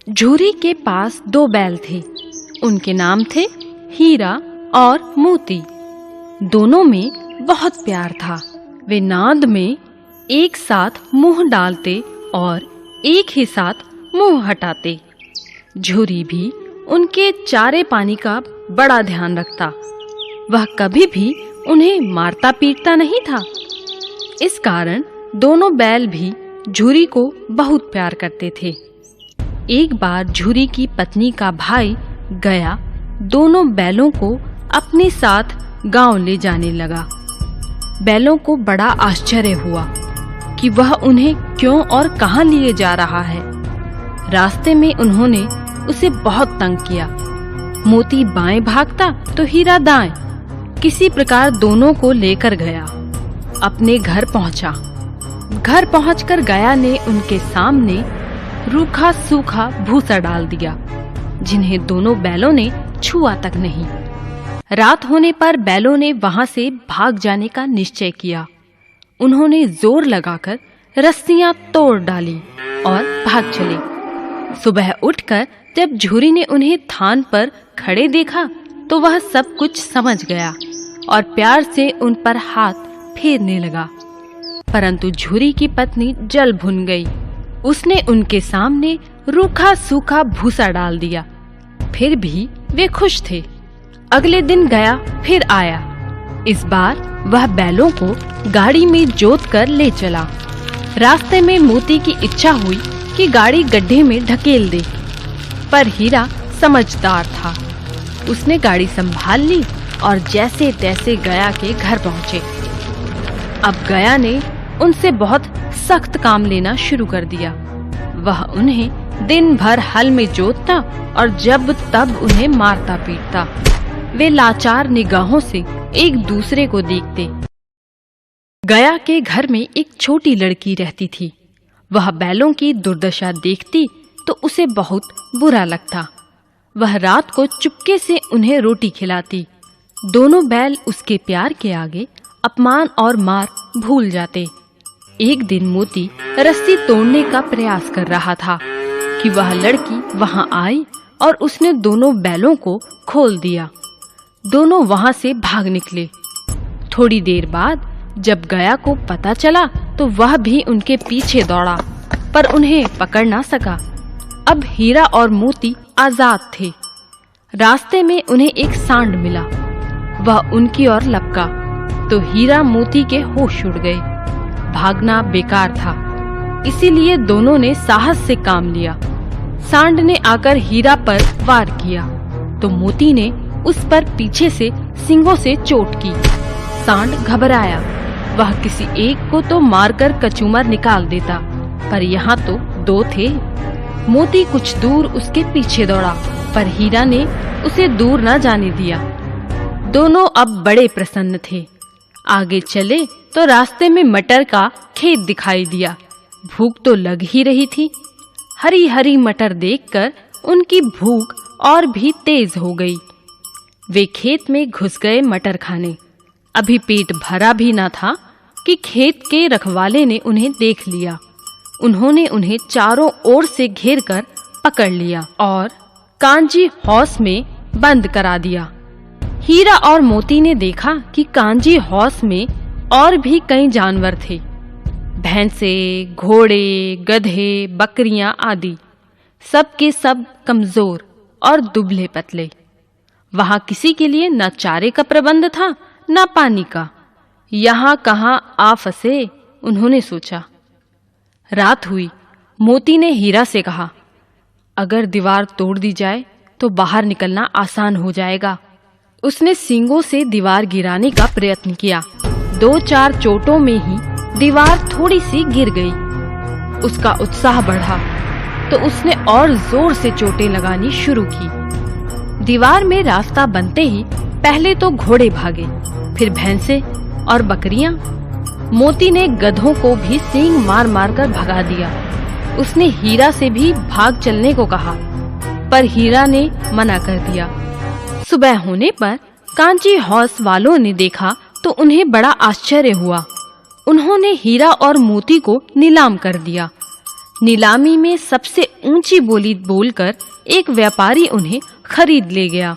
झूरी के पास 2 बैल थे। उनके नाम थे हीरा और मोती। दोनों में बहुत प्यार था। वे नाद में एक साथ मुंह डालते और एक ही साथ मुंह हटाते। झूरी भी उनके चारे पानी का बड़ा ध्यान रखता। वह कभी भी उन्हें मारता पीटता नहीं था। इस कारण दोनों बैल भी झूरी को बहुत प्यार करते थे। एक बार झूरी की पत्नी का भाई गया दोनों बैलों को अपने साथ गांव ले जाने लगा। बैलों को बड़ा आश्चर्य हुआ कि वह उन्हें क्यों और कहां लिए जा रहा है। रास्ते में उन्होंने उसे बहुत तंग किया। मोती बाएं भागता तो हीरा दाएं। किसी प्रकार दोनों को लेकर गया अपने घर पहुंचा। घर पहुंचकर गया ने उनके सामने रूखा सूखा भूसा डाल दिया, जिन्हें दोनों बैलों ने छुआ तक नहीं। रात होने पर बैलों ने वहां से भाग जाने का निश्चय किया। उन्होंने जोर लगाकर रस्सियां तोड़ डाली और भाग चले। सुबह उठकर जब झूरी ने उन्हें थान पर खड़े देखा तो वह सब कुछ समझ गया और प्यार से उन पर हाथ फेरने लगा। परंतु झूरी की पत्नी जल भुन गई। उसने उनके सामने रूखा सूखा भूसा डाल दिया। फिर भी वे खुश थे। अगले दिन गया फिर आया। इस बार वह बैलों को गाड़ी में जोत कर ले चला। रास्ते में मोती की इच्छा हुई कि गाड़ी गड्ढे में ढकेल दे, पर हीरा समझदार था। उसने गाड़ी संभाल ली और जैसे तैसे गया के घर पहुंचे। अब गया ने उनसे बहुत सख्त काम लेना शुरू कर दिया। वह उन्हें दिन भर हल में जोतता और जब तब उन्हें मारता पीटता। वे लाचार निगाहों से एक दूसरे को देखते। गया के घर में एक छोटी लड़की रहती थी। वह बैलों की दुर्दशा देखती तो उसे बहुत बुरा लगता। वह रात को चुपके से उन्हें रोटी खिलाती। दोनों बैल उसके प्यार के आगे अपमान और मार भूल जाते। एक दिन मोती रस्सी तोड़ने का प्रयास कर रहा था कि वह लड़की वहां आई और उसने दोनों बैलों को खोल दिया। दोनों वहां से भाग निकले। थोड़ी देर बाद जब गया को पता चला तो वह भी उनके पीछे दौड़ा, पर उन्हें पकड़ ना सका। अब हीरा और मोती आजाद थे। रास्ते में उन्हें एक सांड मिला। वह उनकी ओर लपका तो हीरा मोती के होश उड़ गए। भागना बेकार था, इसीलिए दोनों ने साहस से काम लिया। सांड ने आकर हीरा पर वार किया तो मोती ने उस पर पीछे से सींगों से चोट की। सांड घबराया। वह किसी एक को तो मारकर कचूमर निकाल देता, पर यहाँ तो 2 थे। मोती कुछ दूर उसके पीछे दौड़ा, पर हीरा ने उसे दूर न जाने दिया। दोनों अब बड़े प्रसन्न थे। आगे चले तो रास्ते में मटर का खेत दिखाई दिया। भूख तो लग ही रही थी। हरी हरी मटर देखकर उनकी भूख और भी तेज हो गई। वे खेत में घुस गए मटर खाने। अभी पेट भरा भी न था कि खेत के रखवाले ने उन्हें देख लिया। उन्होंने उन्हें चारों ओर से घेरकर पकड़ लिया और कांजी हौस में बंद करा दिया। हीरा और मोती ने देखा कि कांजी हौस में और भी कई जानवर थे। भैंसे, घोड़े, गधे, बकरियां आदि, सब के सब कमजोर और दुबले पतले। वहां किसी के लिए न चारे का प्रबंध था न पानी का। यहाँ कहाँ आ फंसे, उन्होंने सोचा। रात हुई। मोती ने हीरा से कहा, अगर दीवार तोड़ दी जाए तो बाहर निकलना आसान हो जाएगा। उसने सींगों से दीवार गिराने का प्रयत्न किया। 2-4 चोटों में ही दीवार थोड़ी सी गिर गई। उसका उत्साह बढ़ा तो उसने और जोर से चोटें लगानी शुरू की। दीवार में रास्ता बनते ही पहले तो घोड़े भागे, फिर भैंसे और बकरियां। मोती ने गधों को भी सींग मार मार कर भगा दिया। उसने हीरा से भी भाग चलने को कहा, पर हीरा ने मना कर दिया। सुबह होने पर कांची हौस वालों ने देखा तो उन्हें बड़ा आश्चर्य हुआ। उन्होंने हीरा और मोती को नीलाम कर दिया। नीलामी में सबसे ऊंची बोली बोलकर एक व्यापारी उन्हें खरीद ले गया।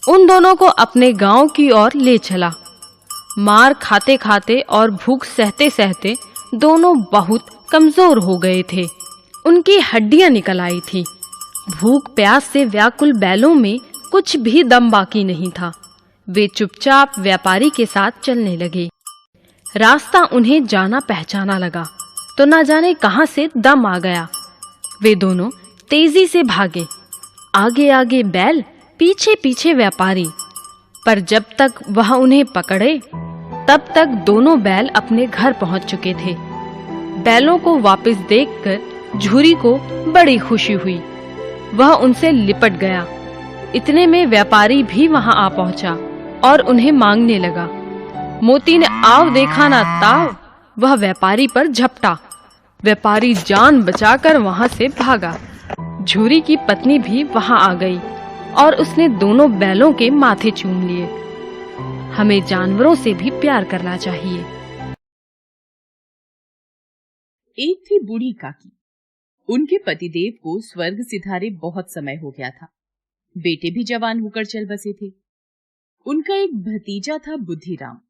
उन दोनों को अपने गांव की ओर ले चला। मार खाते खाते और भूख सहते सहते दोनों बहुत कमजोर हो गए थे। उनकी हड्डियां निकल आई थी। भूख प्यास से व्याकुल बैलों में कुछ भी दम बाकी नहीं था। वे चुपचाप व्यापारी के साथ चलने लगे। रास्ता उन्हें जाना पहचाना लगा तो न जाने कहां से दम आ गया। वे दोनों तेजी से भागे, आगे आगे बैल, पीछे पीछे व्यापारी। पर जब तक वह उन्हें पकड़े तब तक दोनों बैल अपने घर पहुंच चुके थे। बैलों को वापस देखकर झूरी को बड़ी खुशी हुई। वह उनसे लिपट गया। इतने में व्यापारी भी वहां आ पहुंचा और उन्हें मांगने लगा। मोती ने आव देखा ना ताव, वह व्यापारी पर झपटा। व्यापारी जान बचाकर वहां से भागा। झूरी की पत्नी भी वहां आ गई और उसने दोनों बैलों के माथे चूम लिए। हमें जानवरों से भी प्यार करना चाहिए। एक थी बूढ़ी काकी। उनके पतिदेव को स्वर्ग सिधारे बहुत समय हो गया था। बेटे भी जवान होकर चल बसे थे। उनका एक भतीजा था बुद्धिराम।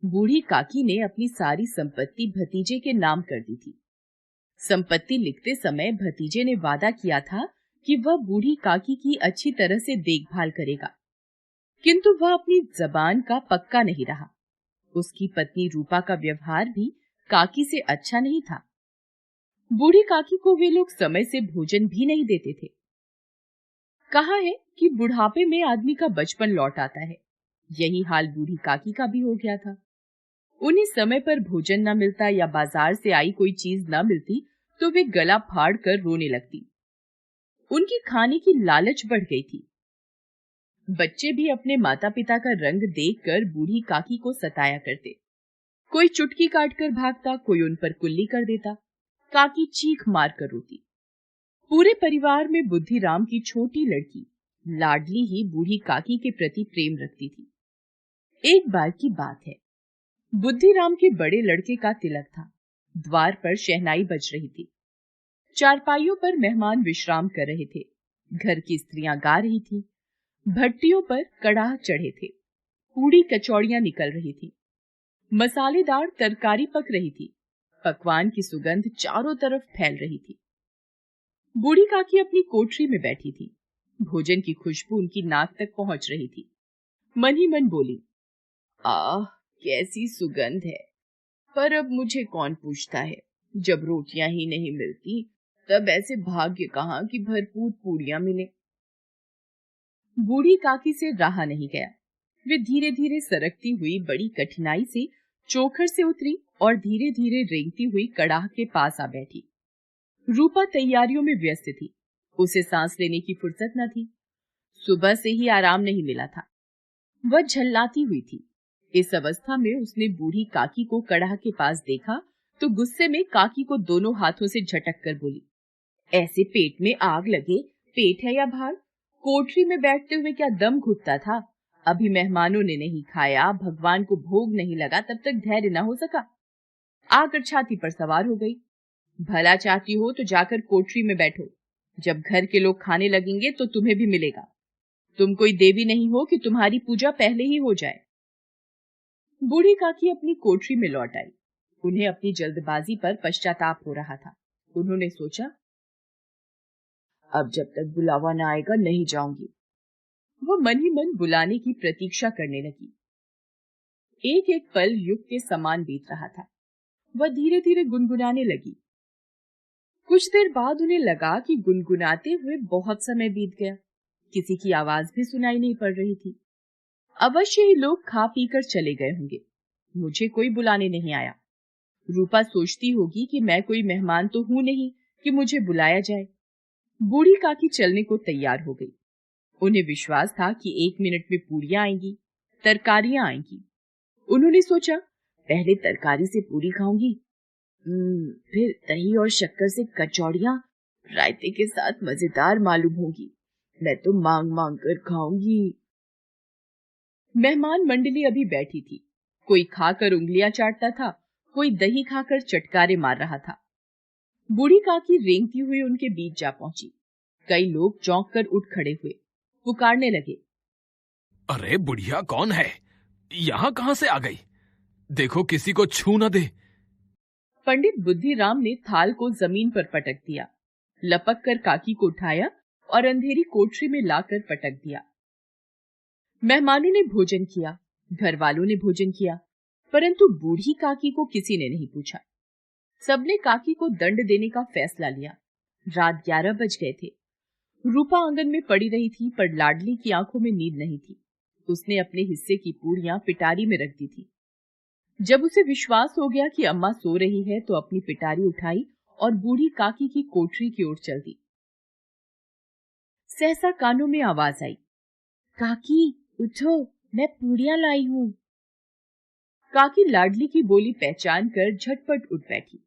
बूढ़ी काकी ने अपनी सारी संपत्ति भतीजे के नाम कर दी थी। संपत्ति लिखते समय भतीजे ने वादा किया था कि वह बूढ़ी काकी की अच्छी तरह से देखभाल करेगा, किंतु वह अपनी जबान का पक्का नहीं रहा। उसकी पत्नी रूपा का व्यवहार भी काकी से अच्छा नहीं था। बूढ़ी काकी को वे लोग समय से भोजन भी नहीं देते थे। कहा है कि बुढ़ापे में आदमी का बचपन लौट आता है। यही हाल बूढ़ी काकी का भी हो गया था। उन्हें समय पर भोजन न मिलता या बाजार से आई कोई चीज न मिलती तो वे गला फाड़ कर रोने लगती। उनकी खाने की लालच बढ़ गई थी। बच्चे भी अपने माता पिता का रंग देखकर बूढ़ी काकी को सताया करते। कोई चुटकी काटकर भागता, कोई उन पर कुल्ली कर देता। काकी चीख मार कर रोती। पूरे परिवार में बुद्धिराम की छोटी लड़की लाडली ही बूढ़ी काकी के प्रति प्रेम रखती थी। एक बार की बात है, बुद्धिराम के बड़े लड़के का तिलक था। द्वार पर शहनाई बज रही थी। चारपाइयों पर मेहमान विश्राम कर रहे थे। घर की स्त्रियां गा रही थीं। भट्टियों पर कड़ाह चढ़े थे। पूड़ी कचौड़ियां निकल रही थी। मसालेदार तरकारी पक रही थी। पकवान की सुगंध चारों तरफ फैल रही थी। बूढ़ी काकी अपनी कोठरी में बैठी थी। भोजन की खुशबू उनकी नाक तक पहुंच रही थी। मन ही मन बोली, आह कैसी सुगंध है, पर अब मुझे कौन पूछता है। जब रोटियां ही नहीं मिलती तब ऐसे भाग्य कहाँ कि भरपूर पूड़ियां मिले। बूढ़ी काकी से रहा नहीं गया। वे धीरे धीरे सरकती हुई बड़ी कठिनाई से चोखर से उतरी और धीरे धीरे रेंगती हुई कड़ाह के पास आ बैठी। रूपा तैयारियों में व्यस्त थी। उसे सांस लेने की फुर्सत न थी। सुबह से ही आराम नहीं मिला था। वह झल्लाती हुई थी। इस अवस्था में उसने बूढ़ी काकी को कड़ाह के पास देखा तो गुस्से में काकी को दोनों हाथों से झटक कर बोली, ऐसे पेट में आग लगे, पेट है या भार? कोठरी में बैठते हुए क्या दम घुटता था? अभी मेहमानों ने नहीं खाया, भगवान को भोग नहीं लगा, तब तक धैर्य न हो सका। आकर छाती पर सवार हो गई। भला चाहती हो तो जाकर कोठरी में बैठो। जब घर के लोग खाने लगेंगे तो तुम्हें भी मिलेगा। तुम कोई देवी नहीं हो कि तुम्हारी पूजा पहले ही हो जाए। बूढ़ी काकी अपनी कोठरी में लौट आई। उन्हें अपनी जल्दबाजी पर पश्चाताप हो रहा था। उन्होंने सोचा, अब जब तक बुलावा न आएगा नहीं जाऊंगी। वो मन ही मन बुलाने की प्रतीक्षा करने लगी। एक एक पल युग के समान बीत रहा था। वह धीरे धीरे गुनगुनाने लगी। कुछ देर बाद उन्हें लगा कि गुनगुनाते हुए बहुत समय बीत गया। किसी की आवाज भी सुनाई नहीं पड़ रही थी। अवश्य ही लोग खा पी कर चले गए होंगे। मुझे कोई बुलाने नहीं आया। रूपा सोचती होगी कि मैं कोई मेहमान तो हूं नहीं कि मुझे बुलाया जाए। बूढ़ी काकी चलने को तैयार हो गई। उन्हें विश्वास था कि 1 मिनट में पूड़ियां आएंगी, तरकारियां आएंगी। उन्होंने सोचा, पहले तरकारी से पूरी खाऊंगी, फिर दही और शक्कर से कचौड़ियां रायते के साथ मजेदार मालूम होगी। मैं तो मांग मांग कर खाऊंगी। मेहमान मंडली अभी बैठी थी। कोई खाकर उंगलियां चाटता था, कोई दही खाकर चटकारे मार रहा था। बूढ़ी काकी रेंगती हुई उनके बीच जा पहुंची। कई लोग चौंक कर उठ खड़े हुए, पुकारने लगे, अरे बुढ़िया कौन है? यहाँ कहाँ से आ गई? देखो किसी को छू न दे। पंडित बुद्धिराम ने थाल को जमीन पर पटक दिया, लपक कर काकी को उठाया और अंधेरी कोठरी में लाकर पटक दिया। मेहमानों ने भोजन किया, घर वालों ने भोजन किया, परंतु बूढ़ी काकी को किसी ने नहीं पूछा। सबने काकी को दंड देने का फैसला लिया। रात 11 बज गए थे। रूपा आंगन में पड़ी रही थी, पर लाडली की आंखों में नींद नहीं थी। उसने अपने हिस्से की पूड़ियां पिटारी में रख दी थी। जब उसे विश्वास हो गया कि अम्मा सो रही है, तो अपनी पिटारी उठाई और बूढ़ी काकी की कोठरी की ओर चल दी। सहसा कानों में आवाज आई, काकी उठो, मैं पूड़ियां लाई हूं। काकी लाडली की बोली पहचान कर झटपट उठ बैठी।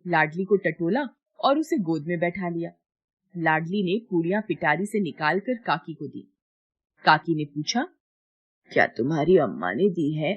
लाडली को टटोला और उसे गोद में बैठा लिया। लाडली ने पूड़ियां पिटारी से निकालकर काकी को दी। काकी ने पूछा, क्या तुम्हारी अम्मा ने दी है?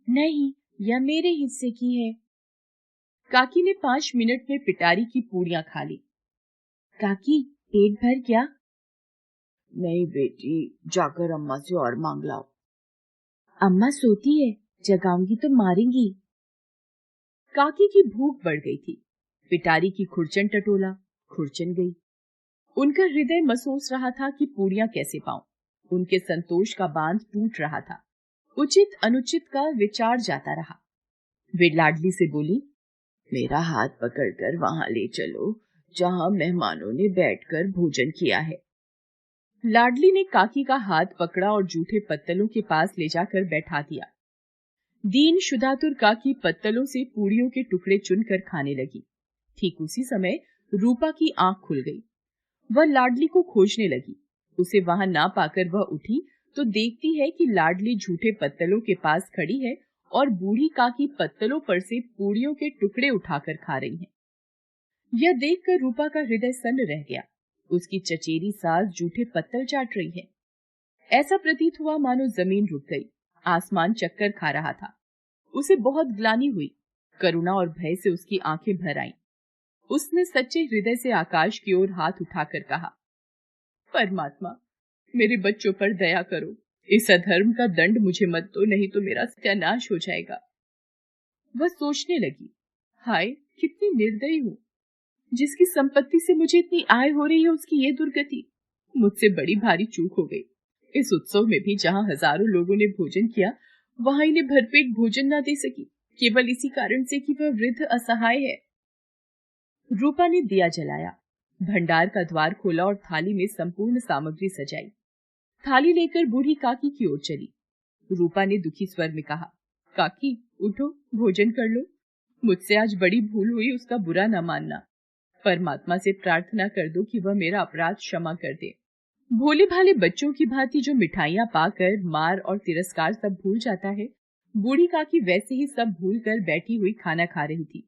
नहीं, यह मेरे हिस्से की है। काकी ने 5 मिनट में पिटारी की पूड़ियां खा ली। काकी पेट भर क्या? नहीं बेटी, जाकर अम्मा से और मांग लाओ। अम्मा सोती है, जगाऊंगी तो मारेंगी। काकी की भूख बढ़ गई थी। पिटारी की खुरचन टटोला, खुरचन गई। उनका हृदय महसूस रहा था कि पूड़ियां कैसे पाऊं। उनके संतोष का बांध टूट रहा था। उचित अनुचित का विचार जाता रहा। वे लाडली से बोली, मेरा हाथ पकड़कर वहां ले चलो जहां मेहमानों ने बैठकर भोजन किया है। लाडली ने काकी का हाथ पकड़ा और जूठे पत्तलों के पास ले जाकर बैठा दिया। दीन शुदातुर काकी पत्तलों से पूड़ियों के टुकड़े चुनकर खाने लगी। ठीक उसी समय रूपा की आंख खुल गई। वह लाडली को खोजने लगी। उसे वहां ना पाकर वह उठी तो देखती है कि लाडली झूठे पत्तलों के पास खड़ी है और बूढ़ी काकी पत्तलों पर से पूड़ियों के टुकड़े उठाकर खा रही है। यह देखकर रूपा का हृदय सन्न रह गया। उसकी चचेरी सास झूठे पत्तल चाट रही है। ऐसा प्रतीत हुआ मानो जमीन रुक गई, आसमान चक्कर खा रहा था। उसे बहुत ग्लानि हुई। करुणा और भय से उसकी आंखें भर आईं। उसने सच्चे हृदय से आकाश की ओर हाथ उठाकर कहा, परमात्मा, मेरे बच्चों पर दया करो। इस अधर्म का दंड मुझे मत दो, नहीं तो मेरा सत्यानाश हो जाएगा। वह सोचने लगी, हाय कितनी निर्दयी हूँ। जिसकी संपत्ति से मुझे इतनी आय हो रही है, उसकी ये दुर्गति। मुझसे बड़ी भारी चूक हो गई। इस उत्सव में भी जहाँ हजारों लोगों ने भोजन किया, वहां इन्हें भरपेट भोजन न दे सकी, केवल इसी कारण से कि वह वृद्ध असहाय है। रूपा ने दिया जलाया, भंडार का द्वार खोला और थाली में संपूर्ण सामग्री सजाई। थाली लेकर बूढ़ी काकी की ओर चली। रूपा ने दुखी स्वर में कहा, काकी उठो, भोजन कर लो। मुझसे आज बड़ी भूल हुई, उसका बुरा न मानना। परमात्मा से प्रार्थना कर दो कि वह मेरा अपराध क्षमा कर दे। भोले भाले बच्चों की भांति जो मिठाइयां पाकर मार और तिरस्कार सब भूल जाता है, बूढ़ी काकी वैसे ही सब भूल कर बैठी हुई खाना खा रही थी।